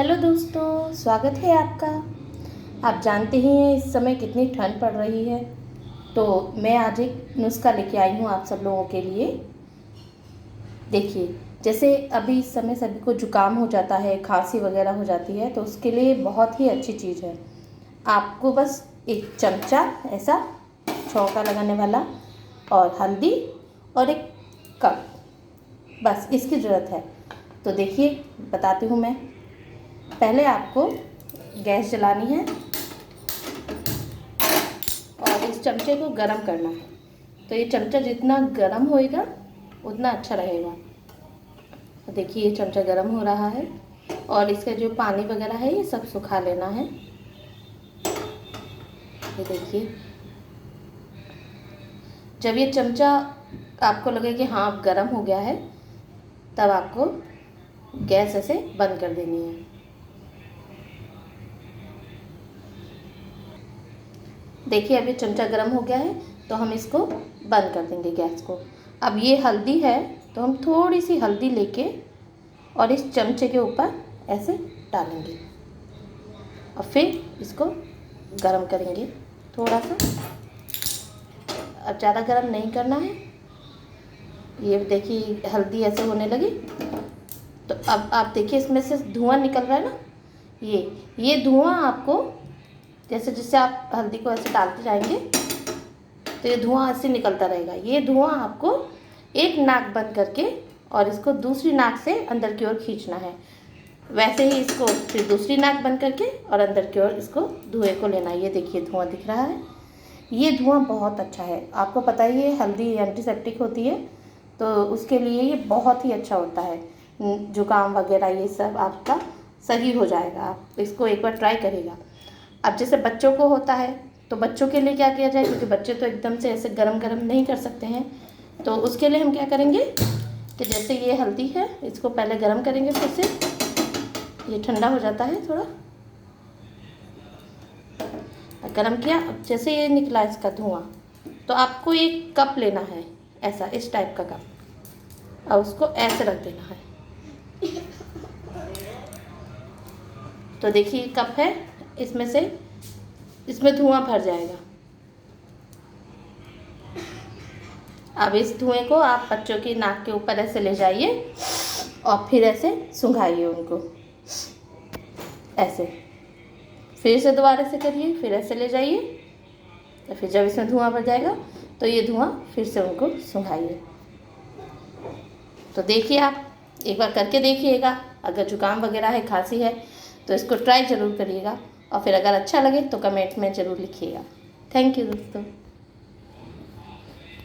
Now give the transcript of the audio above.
Hello दोस्तों, स्वागत है आपका। आप जानते ही हैं इस समय कितनी ठंड पड़ रही है, तो मैं आज एक नुस्खा लेके आई हूँ आप सब लोगों के लिए। देखिए, जैसे अभी इस समय सभी को जुकाम हो जाता है, खांसी वगैरह हो जाती है, तो उसके लिए बहुत ही अच्छी चीज़ है। आपको बस एक चमचा ऐसा छौंका लगाने वाला और हल्दी और एक कप, बस इसकी ज़रूरत है। तो देखिए, बताती हूँ मैं। पहले आपको गैस जलानी है और इस चमचे को गरम करना है। तो ये चमचा जितना गरम होएगा उतना अच्छा रहेगा। तो देखिए, ये चमचा गरम हो रहा है और इसका जो पानी वगैरह है ये सब सुखा लेना है। ये देखिए, जब ये चमचा आपको लगे कि हाँ अब गरम हो गया है, तब आपको गैस ऐसे बंद कर देनी है। देखिए, अभी चमचा गरम हो गया है, तो हम इसको बंद कर देंगे गैस को। अब ये हल्दी है, तो हम थोड़ी सी हल्दी लेके और इस चमचे के ऊपर ऐसे डालेंगे और फिर इसको गरम करेंगे थोड़ा सा। अब ज़्यादा गरम नहीं करना है। ये देखिए, हल्दी ऐसे होने लगी, तो अब आप देखिए इसमें से धुआं निकल रहा है ना। ये धुआं आपको जैसे जैसे आप हल्दी को ऐसे डालते जाएंगे तो ये धुआं ऐसे निकलता रहेगा। ये धुआं आपको एक नाक बंद करके और इसको दूसरी नाक से अंदर की ओर खींचना है। वैसे ही इसको फिर दूसरी नाक बंद करके और अंदर की ओर इसको धुएं को लेना है। ये देखिए, धुआं दिख रहा है। ये धुआं बहुत अच्छा है। आपको पता ही है हल्दी एंटीसेप्टिक होती है, तो उसके लिए ये बहुत ही अच्छा होता है। जुकाम वगैरह ये सब आपका सही हो जाएगा। आप इसको एक बार ट्राई करिएगा। अब जैसे बच्चों को होता है, तो बच्चों के लिए क्या किया जाए, क्योंकि बच्चे तो एकदम से ऐसे गरम गरम नहीं कर सकते हैं। तो उसके लिए हम क्या करेंगे कि जैसे ये हल्दी है, इसको पहले गरम करेंगे, फिर से ये ठंडा हो जाता है थोड़ा। गरम किया, अब जैसे ये निकला इसका धुआं, तो आपको एक कप लेना है, ऐसा इस टाइप का कप, और उसको ऐसे रख देना है। तो देखिए, कप है, इसमें धुआं भर जाएगा। अब इस धुएं को आप बच्चों की नाक के ऊपर ऐसे ले जाइए और फिर ऐसे सुंघाइए उनको, ऐसे। फिर से दोबारा से करिए, फिर ऐसे ले जाइए, तो फिर जब इसमें धुआं भर जाएगा तो ये धुआं फिर से उनको सुंघाइए। तो देखिए, आप एक बार करके देखिएगा। अगर जुकाम वगैरह है, खांसी है, तो इसको ट्राई ज़रूर करिएगा और फिर अगर अच्छा लगे तो कमेंट में ज़रूर लिखिएगा। थैंक यू दोस्तों।